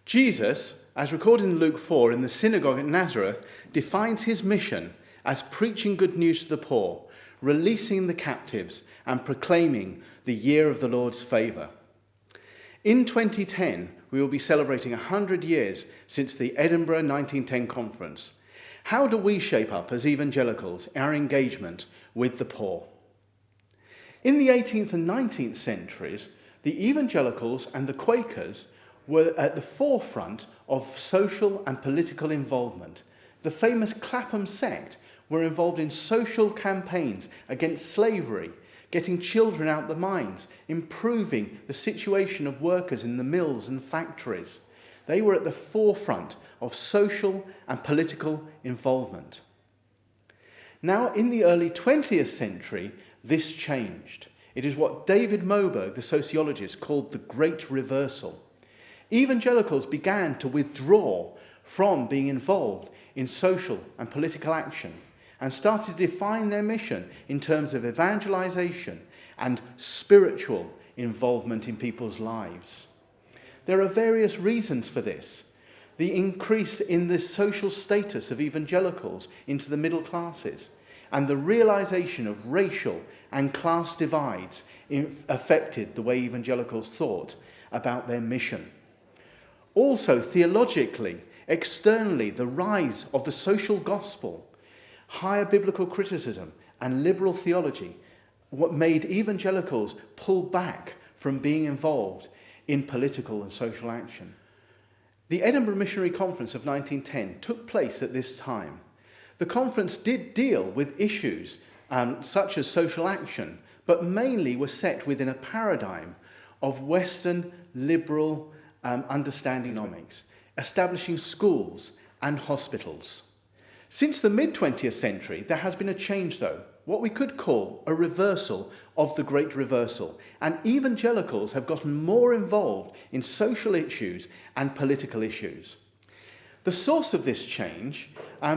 Jesus, as recorded in Luke 4 in the synagogue at Nazareth, defines his mission as preaching good news to the poor, releasing the captives, and proclaiming the year of the Lord's favour. In 2010, we will be celebrating 100 years since the Edinburgh 1910 conference. How do we shape up as evangelicals our engagement with the poor? In the 18th and 19th centuries, the evangelicals and the Quakers were at the forefront of social and political involvement. The famous Clapham sect were involved in social campaigns against slavery, getting children out the mines, improving the situation of workers in the mills and factories. They were at the forefront of social and political involvement. Now, in the early 20th century, this changed. It is what David Moberg, the sociologist, called the Great Reversal. Evangelicals began to withdraw from being involved in social and political action and started to define their mission in terms of evangelization and spiritual involvement in people's lives. There are various reasons for this. The increase in the social status of evangelicals into the middle classes and the realization of racial and class divides affected the way evangelicals thought about their mission. Also, theologically, externally, the rise of the social gospel, higher biblical criticism, and liberal theology, what made evangelicals pull back from being involved in political and social action. The Edinburgh Missionary Conference of 1910 took place at this time. The conference did deal with issues such as social action, but mainly was set within a paradigm of Western liberal understanding economics, establishing schools and hospitals. Since the mid-20th century, there has been a change though, what we could call a reversal of the Great Reversal, and evangelicals have gotten more involved in social issues and political issues. The source of this change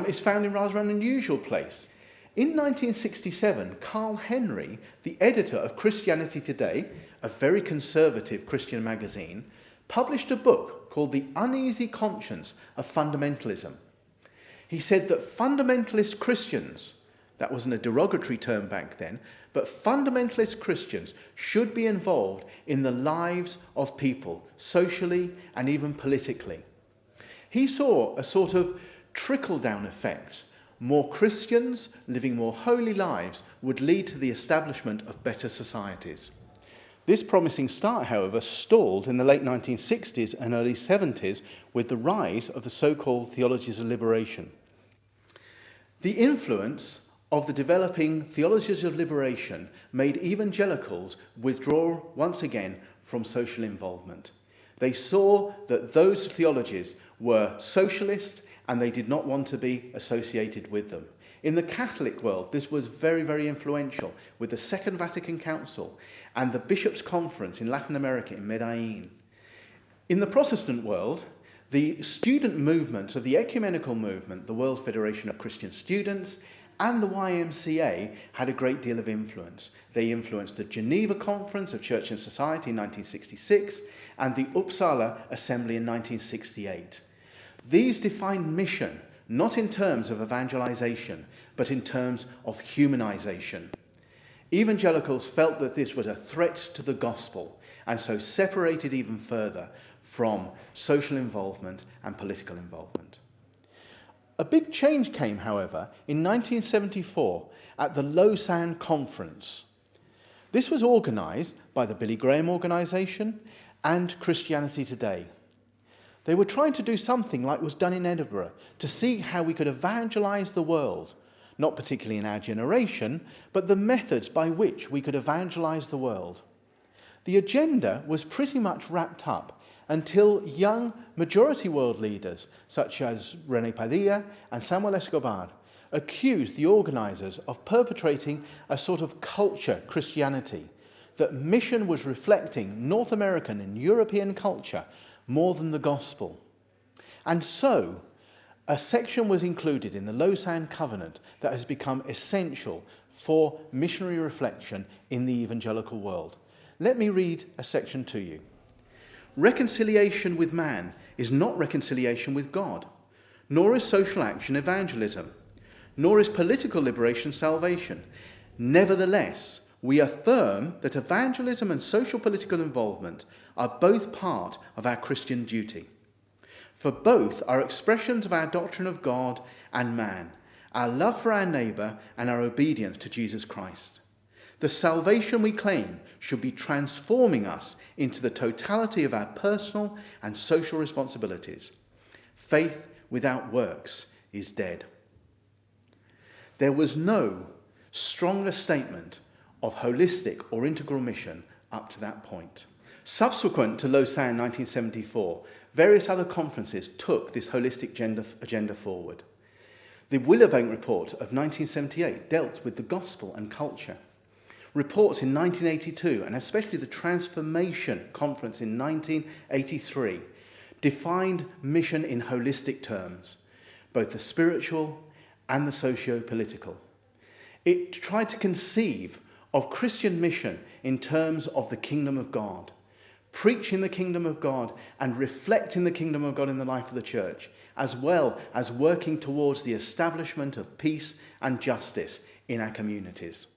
is found in rather an unusual place. In 1967, Carl Henry, the editor of Christianity Today, a very conservative Christian magazine, published a book called The Uneasy Conscience of Fundamentalism. He said that fundamentalist Christians, that wasn't a derogatory term back then, but fundamentalist Christians should be involved in the lives of people, socially and even politically. He saw a sort of trickle-down effect. More Christians living more holy lives would lead to the establishment of better societies. This promising start, however, stalled in the late 1960s and early 70s with the rise of the so-called theologies of liberation. The influence of the developing theologies of liberation made evangelicals withdraw once again from social involvement. They saw that those theologies were socialist and they did not want to be associated with them. In the Catholic world, this was very, very influential with the Second Vatican Council and the Bishops' Conference in Latin America in Medellin. In the Protestant world, the student movements of the ecumenical movement, the World Federation of Christian Students, and the YMCA had a great deal of influence. They influenced the Geneva Conference of Church and Society in 1966 and the Uppsala Assembly in 1968. These defined mission not in terms of evangelization, but in terms of humanization. Evangelicals felt that this was a threat to the gospel, and so separated even further from social involvement and political involvement. A big change came, however, in 1974 at the Lausanne Conference. This was organized by the Billy Graham Organization and Christianity Today. They were trying to do something like was done in Edinburgh to see how we could evangelize the world, not particularly in our generation, but the methods by which we could evangelize the world. The agenda was pretty much wrapped up until young majority world leaders such as René Padilla and Samuel Escobar accused the organizers of perpetrating a sort of culture Christianity, that mission was reflecting North American and European culture more than the gospel. And so, a section was included in the Lausanne Covenant that has become essential for missionary reflection in the evangelical world. Let me read a section to you. Reconciliation with man is not reconciliation with God, nor is social action evangelism, nor is political liberation salvation. Nevertheless, we affirm that evangelism and social political involvement are both part of our Christian duty. For both are expressions of our doctrine of God and man, our love for our neighbour and our obedience to Jesus Christ. The salvation we claim should be transforming us into the totality of our personal and social responsibilities. Faith without works is dead. There was no stronger statement of holistic or integral mission up to that point. Subsequent to Lausanne 1974, various other conferences took this holistic agenda forward. The Willowbank Report of 1978 dealt with the gospel and culture. Reports in 1982, and especially the Transformation Conference in 1983, defined mission in holistic terms, both the spiritual and the socio-political. It tried to conceive of Christian mission in terms of the kingdom of God, preaching the kingdom of God and reflecting the kingdom of God in the life of the church, as well as working towards the establishment of peace and justice in our communities.